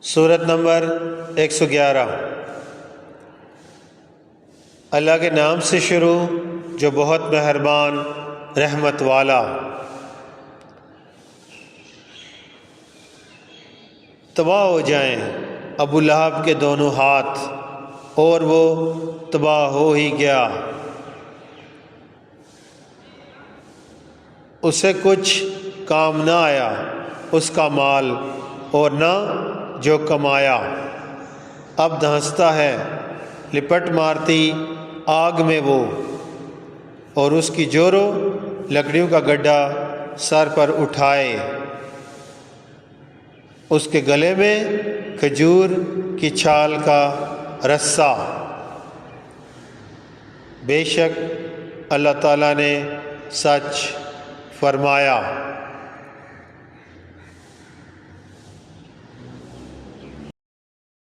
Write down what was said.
سورت نمبر 111۔ اللہ کے نام سے شروع جو بہت مہربان رحمت والا۔ تباہ ہو جائیں ابو لہب کے دونوں ہاتھ، اور وہ تباہ ہو ہی گیا۔ اسے کچھ کام نہ آیا اس کا مال اور نہ جو کمایا۔ اب دھنستا ہے لپٹ مارتی آگ میں وہ، اور اس کی جورو لکڑیوں کا گڈھا سر پر اٹھائے۔ اس کے گلے میں کھجور کی چھال کا رسہ۔ بے شک اللہ تعالیٰ نے سچ فرمایا۔